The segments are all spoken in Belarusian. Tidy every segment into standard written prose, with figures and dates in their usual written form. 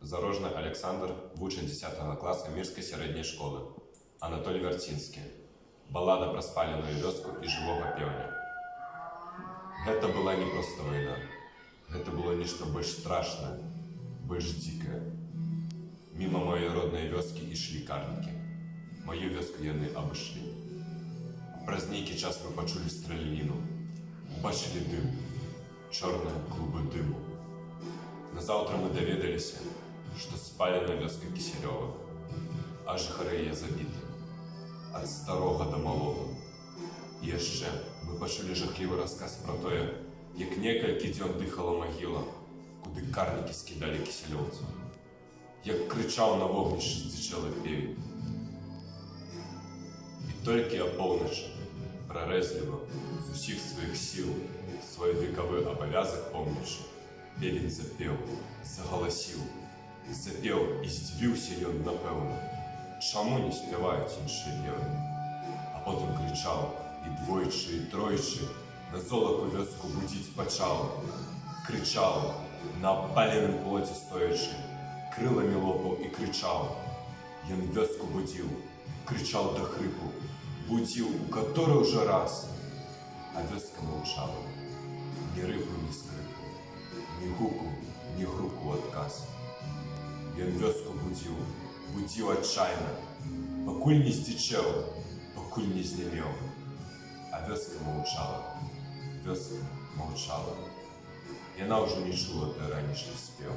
Зарожны Александр, вучань 10 класа Мірскай сярэдняй школы. Анатоль Вярцінскі. Балада пра спаленую вёску і жывога пеўня. Гэта была не проста вайна. Гэта было нешта больш страшнае, больш дзікае. Міма маёй роднай вёскі ішлі карнікі. Маю вёску яны абышлі. Праз нейкі час мы пачулі страляніну. Убачылі дым, чорныя клубы дыму. Назаўтра мы даведаліся, што спалена вёска Кісялёва, а жыхары яе забіты. Ад старога да малога. І яшчэ мы пачулі жахлівы расказ пра тое, як некалькі дзён дыхала магіла, куды карнікі скідалі кісялёўцаў. Як крычаў на вогнішчы здзічэлы певень. І толькі апоўначы, прарэзліва, з усіх сваіх сіл, свой векавы абавязак помнячы, певень запеў, загаласіў, запеў і здзівіўся ён, напэўна, чаму не спяваюць іншыя певы. А потым крычаў, і двойчы, і тройчы, на золаку вёску будзіць пачаў. Крычаў, на абпаленым плоце стоячы, крыламі лопаў і крычаў. Ён вёску будзіў, крычаў да хрыпу, будзіў у каторы ўжо раз. А вёска маўчала, ні рыпу, ні скрыпу, ні гуку, ні груку адказ. Ён вёску будзіў, будзіў адчайна, пакуль не здзічэў, пакуль не знямеў. А вёска маўчала, вёска маўчала. Яна ўжо не чула той ранішні спеў.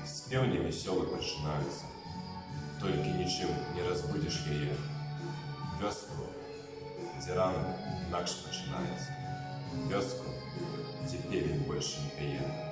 Спеўні весёлы пачынаюцца, толькі нічым не разбудзіш яе. Вёску, дзе рана, інакш пачынаецца. Вёску, дзе певень больш не пяе.